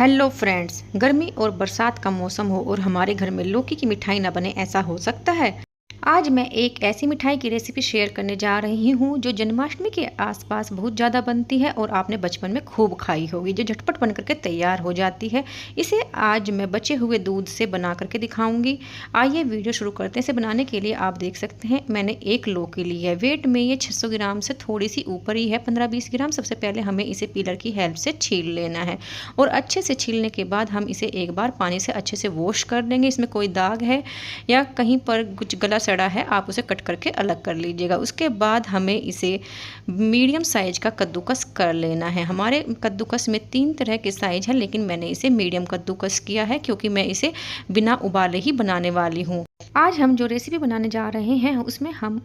Hello friends, गर्मी और बरसात का मौसम हो और हमारे घर में लौकी की मिठाई ना बने, ऐसा हो सकता है। आज मैं एक ऐसी मिठाई की रेसिपी शेयर करने जा रही हूँ जो जन्माष्टमी के आसपास बहुत ज़्यादा बनती है और आपने बचपन में खूब खाई होगी, जो झटपट बन करके तैयार हो जाती है। इसे आज मैं बचे हुए दूध से बना करके दिखाऊंगी। आइए वीडियो शुरू करते हैं। इसे बनाने के लिए आप देख सकते हैं मैंने एक लौकी ली है। वेट में ये 600 ग्राम से थोड़ी सी ऊपर ही है, 15-20 ग्राम। सबसे पहले हमें इसे पीलर की हेल्प से छील लेना है और अच्छे से छीलने के बाद हम इसे एक बार पानी से अच्छे से वॉश कर लेंगे। इसमें कोई दाग है या कहीं पर कुछ गला सड़ा है, आप उसे कट करके अलग कर लीजिएगा। उसके बाद हमें इसे मीडियम साइज का कद्दूकस कर लेना है। हमारे कद्दूकस में 3 तरह के साइज है, लेकिन मैंने इसे मीडियम कद्दूकस किया है क्योंकि मैं इसे बिना उबाले ही बनाने वाली हूँ। आज हम जो रेसिपी बनाने जा रहे हैं उसमें हम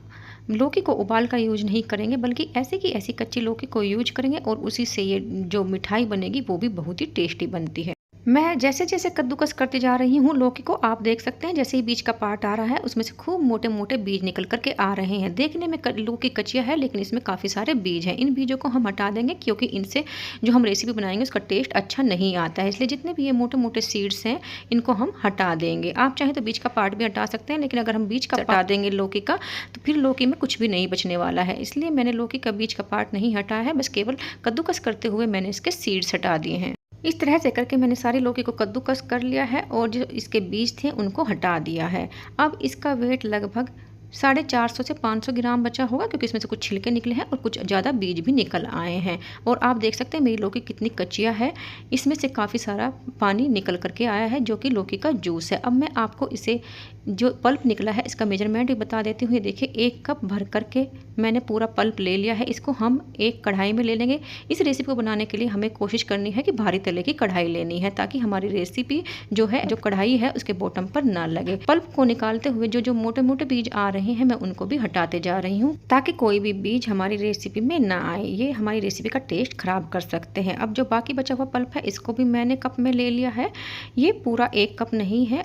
लौकी को उबाल का यूज नहीं करेंगे, बल्कि ऐसे की ऐसी कच्ची लौकी को यूज करेंगे और उसी से ये जो मिठाई बनेगी वो भी बहुत ही टेस्टी बनती है। मैं जैसे जैसे कद्दूकस करती जा रही हूँ लौकी को, आप देख सकते हैं जैसे ही बीज का पार्ट आ रहा है उसमें से खूब मोटे मोटे बीज निकल करके आ रहे हैं। देखने में लौकी कच्चिया है लेकिन इसमें काफ़ी सारे बीज हैं। इन बीजों को हम हटा देंगे क्योंकि इनसे जो हम रेसिपी बनाएंगे उसका टेस्ट अच्छा नहीं आता है, इसलिए जितने भी ये मोटे मोटे सीड्स हैं इनको हम हटा देंगे। आप चाहें तो बीज का पार्ट भी हटा सकते हैं, लेकिन अगर हम बीज का हटा देंगे लौकी का तो फिर लौकी में कुछ भी नहीं बचने वाला है, इसलिए मैंने लौकी का बीज का पार्ट नहीं हटाया है। बस केवल कद्दूकस करते हुए मैंने इसके सीड्स हटा दिए हैं। इस तरह से करके मैंने सारी लौकी को कद्दूकस कर लिया है और जो इसके बीज थे उनको हटा दिया है। अब इसका वेट लगभग 450 से 500 ग्राम बचा होगा, क्योंकि इसमें से कुछ छिलके निकले हैं और कुछ ज़्यादा बीज भी निकल आए हैं। और आप देख सकते हैं मेरी लौकी कितनी कच्चिया है, इसमें से काफ़ी सारा पानी निकल करके आया है जो कि लौकी का जूस है। अब मैं आपको इसे जो पल्प निकला है इसका मेजरमेंट भी बता देती हूँ। ये देखिए 1 कप भर करके मैंने पूरा पल्प ले लिया है। इसको हम एक कढ़ाई में ले लेंगे। इस रेसिपी को बनाने के लिए हमें कोशिश करनी है कि भारी तले की कढ़ाई लेनी है, ताकि हमारी रेसिपी जो है जो कढ़ाई है उसके बॉटम पर ना लगे। पल्प को निकालते हुए जो जो मोटे मोटे बीज आ रहे हैं मैं उनको भी हटाते जा रही हूँ, ताकि कोई भी बीज हमारी रेसिपी में ना आए, ये हमारी रेसिपी का टेस्ट खराब कर सकते हैं। अब जो बाकी बचा हुआ पल्प है इसको भी मैंने कप में ले लिया है। ये पूरा 1 कप नहीं है,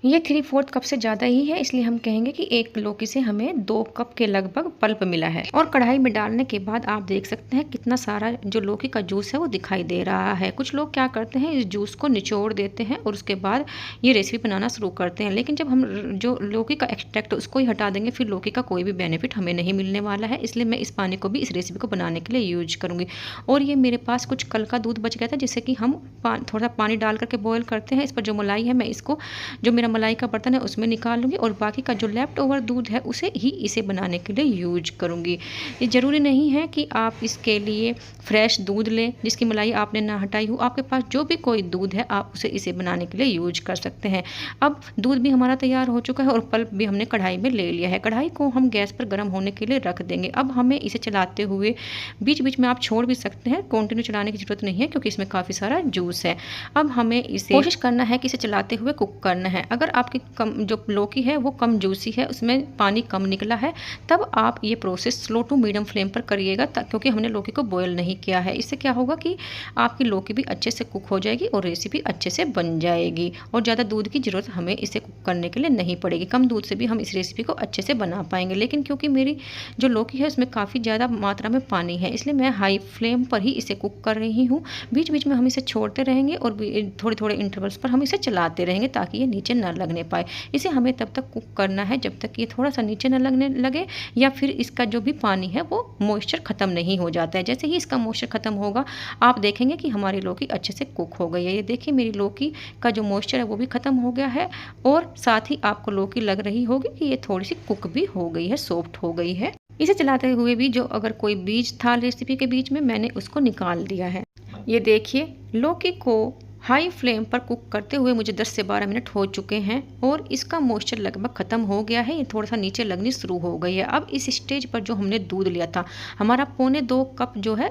ये 3/4 कप से ज़्यादा ही है, इसलिए हम कहेंगे कि एक लौकी से हमें 2 कप के लगभग पल्प मिला है। और कढ़ाई में डालने के बाद आप देख सकते हैं कितना सारा जो लौकी का जूस है वो दिखाई दे रहा है। कुछ लोग क्या करते हैं, इस जूस को निचोड़ देते हैं और उसके बाद ये रेसिपी बनाना शुरू करते हैं, लेकिन जब हम जो लौकी का एक्सट्रैक्ट उसको ही हटा देंगे फिर लौकी का कोई भी बेनिफिट हमें नहीं मिलने वाला है। इसलिए मैं इस पानी को भी इस रेसिपी को बनाने के लिए यूज करूँगी। और ये मेरे पास कुछ कल का दूध बच गया था, जिससे कि हम थोड़ा पानी डाल करके बॉयल करते हैं। इस पर जो मलाई है मैं इसको जो मेरा मलाई का बर्तन है उसमें निकाल लूँगी और बाकी का जो लेफ्ट ओवर दूध है उसे ही इसे बनाने के लिए यूज करूँगी। ये ज़रूरी नहीं है कि आप इसके लिए फ्रेश दूध लें जिसकी मलाई आपने ना हटाई हो। आपके पास जो भी कोई दूध है आप उसे इसे बनाने के लिए यूज कर सकते हैं। अब दूध भी हमारा तैयार हो चुका है और पल्प भी हमने कढ़ाई में ले लिया है। कढ़ाई को हम गैस पर गर्म होने के लिए रख देंगे। अब हमें इसे चलाते हुए बीच बीच में आप छोड़ भी सकते हैं, कंटिन्यू चलाने की ज़रूरत नहीं है क्योंकि इसमें काफ़ी सारा जूस है। अब हमें इसे कोशिश करना है कि इसे चलाते हुए कुक करना है। अगर आपकी जो लौकी है वो कम जूसी है, उसमें पानी कम निकला है, तब आप ये process slow to medium flame पर करिएगा, क्योंकि हमने लौकी को बॉयल नहीं किया है। इससे क्या होगा कि आपकी लौकी भी अच्छे से कुक हो जाएगी और रेसिपी अच्छे से बन जाएगी और ज़्यादा दूध की ज़रूरत हमें इसे कुक करने के लिए नहीं पड़ेगी। कम दूध से भी हम इस रेसिपी को अच्छे से बना पाएंगे। लेकिन क्योंकि मेरी जो लौकी है उसमें काफ़ी ज़्यादा मात्रा में पानी है, इसलिए मैं हाई फ्लेम पर ही इसे कुक कर रही हूँ। बीच बीच में हम इसे छोड़ते रहेंगे और थोड़े थोड़े इंटरवल्स पर हम इसे चलाते रहेंगे ताकि ये नीचे न लगने पाए। इसे हमें तब तक कुक करना है जब तक ये थोड़ा सा नीचे न लगने लगे या फिर इसका जो भी पानी है वो मॉइस्चर ख़त्म नहीं हो जाता है। जैसे ही इसका मॉइस्चर ख़त्म होगा आप देखेंगे कि हमारी लौकी अच्छे से कुक हो गई है। ये देखिए मेरी लौकी का जो मॉइस्चर है वो भी ख़त्म हो गया है और साथ ही आपको लौकी लग रही होगी कि ये थोड़ी सी कुक भी हो गई है, सॉफ्ट हो गई है। इसे चलाते हुए भी जो अगर कोई बीज था रेसिपी के बीच में मैंने उसको निकाल दिया है। ये देखिए लौकी को हाई फ्लेम पर कुक करते हुए मुझे 10 से 12 मिनट हो चुके हैं और इसका मॉइस्चर लगभग ख़त्म हो गया है। ये थोड़ा सा नीचे लगनी शुरू हो गई है। अब इस स्टेज पर जो हमने दूध लिया था, हमारा 1.25 कप जो है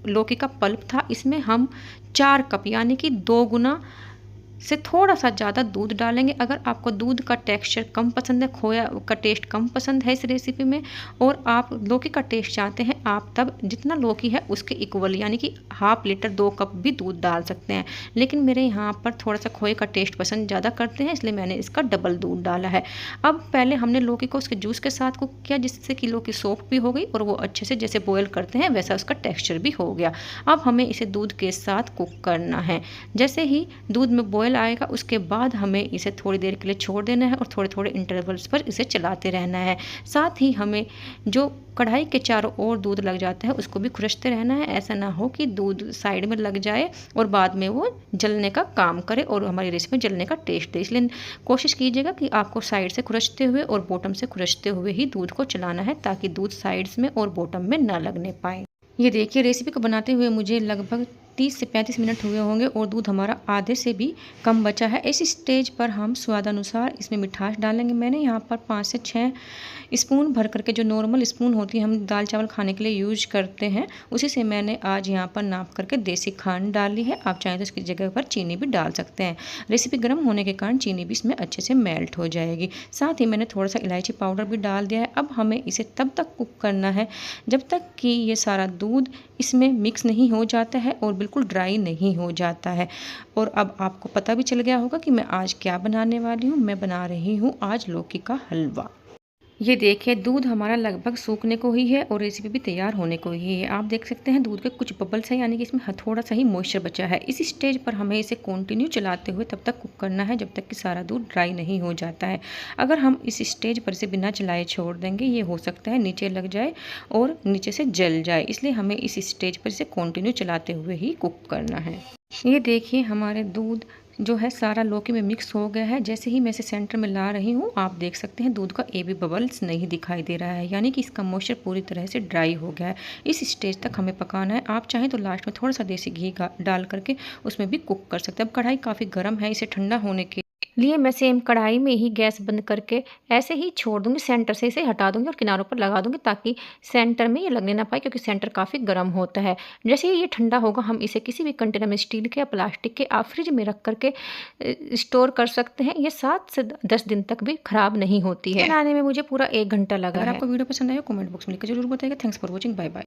लौकी का पल्प था, इसमें हम 4 कप यानी कि 2 गुना से थोड़ा सा ज़्यादा दूध डालेंगे। अगर आपको दूध का टेक्सचर कम पसंद है, खोया का टेस्ट कम पसंद है इस रेसिपी में, और आप लौकी का टेस्ट चाहते हैं, आप तब जितना लौकी है उसके इक्वल यानी कि हाफ लीटर 2 कप भी दूध डाल सकते हैं। लेकिन मेरे यहाँ पर थोड़ा सा खोए का टेस्ट पसंद ज़्यादा करते हैं, इसलिए मैंने इसका डबल दूध डाला है। अब पहले हमने लौकी को उसके जूस के साथ कुक किया, जिससे कि लौकी सॉफ्ट भी हो गई और वो अच्छे से जैसे बॉयल करते हैं वैसा उसका टेक्सचर भी हो गया। अब हमें इसे दूध के साथ कुक करना है। जैसे ही दूध में बॉयल आएगा उसके बाद हमें इसे थोड़ी देर के लिए छोड़ देना है और थोड़े थोड़े इंटरवल्स पर इसे चलाते रहना है। साथ ही हमें जो कढ़ाई के चारों ओर दूध लग जाता है उसको भी खुरचते रहना है। ऐसा ना हो कि दूध साइड में लग जाए और बाद में वो जलने का काम करे और हमारी रेसिपी में जलने का टेस्ट दे। इसलिए कोशिश कीजिएगा कि आपको साइड से खुरचते हुए और बॉटम से खुरचते हुए ही दूध को चलाना है, ताकि दूध साइड्स में और बॉटम में ना लगने पाए। ये देखिए, रेसिपी को बनाते हुए मुझे लगभग 30 से 35 मिनट हुए होंगे और दूध हमारा आधे से भी कम बचा है। इस स्टेज पर हम स्वादानुसार इसमें मिठास डालेंगे। मैंने यहाँ पर 5 से 6 स्पून भर करके, जो नॉर्मल स्पून होती है हम दाल चावल खाने के लिए यूज करते हैं, उसी से मैंने आज यहाँ पर नाप करके देसी खांड डाली है। आप चाहें तो इसकी जगह पर चीनी भी डाल सकते हैं। रेसिपी गर्म होने के कारण चीनी भी इसमें अच्छे से मेल्ट हो जाएगी। साथ ही मैंने थोड़ा सा इलायची पाउडर भी डाल दिया है। अब हमें इसे तब तक कुक करना है जब तक कि ये सारा दूध इसमें मिक्स नहीं हो जाता है और बिल्कुल ड्राई नहीं हो जाता है। और अब आपको पता भी चल गया होगा कि मैं आज क्या बनाने वाली हूँ। मैं बना रही हूँ आज लौकी का हलवा। ये देखिए, दूध हमारा लगभग सूखने को ही है और रेसिपी भी तैयार होने को ही है। आप देख सकते हैं दूध के कुछ बबल्स हैं, यानी कि इसमें थोड़ा सा ही मॉइस्चर बचा है। इस स्टेज पर हमें इसे कंटिन्यू चलाते हुए तब तक कुक करना है जब तक कि सारा दूध ड्राई नहीं हो जाता है। अगर हम इस स्टेज पर इसे बिना चलाए छोड़ देंगे, ये हो सकता है नीचे लग जाए और नीचे से जल जाए। इसलिए हमें इस स्टेज पर इसे कंटिन्यू चलाते हुए ही कुक करना है। ये देखिए, हमारे दूध जो है सारा लौकी में मिक्स हो गया है। जैसे ही मैं इसे सेंटर में ला रही हूँ, आप देख सकते हैं दूध का ए भी बबल्स नहीं दिखाई दे रहा है, यानी कि इसका मॉइस्चर पूरी तरह से ड्राई हो गया है। इस स्टेज तक हमें पकाना है। आप चाहें तो लास्ट में थोड़ा सा देसी घी डाल करके उसमें भी कुक कर सकते हैं। अब कढ़ाई काफ़ी गर्म है, इसे ठंडा होने के लिए मैं सेम कढ़ाई में ही गैस बंद करके ऐसे ही छोड़ दूंगी। सेंटर से इसे हटा दूंगी और किनारों पर लगा दूंगी, ताकि सेंटर में ये लगने ना पाए, क्योंकि सेंटर काफ़ी गर्म होता है। जैसे ही ये ठंडा होगा, हम इसे किसी भी कंटेनर में, स्टील के या प्लास्टिक के, आप फ्रिज में रख करके स्टोर कर सकते हैं। ये 7 से 10 दिन तक भी खराब नहीं होती है। बनाने में मुझे पूरा 1 घंटा लगा है। अगर आपको वीडियो पसंद आया, कमेंट बॉक्स में लिखकर जरूर बताइएगा। Thanks for watching, bye bye.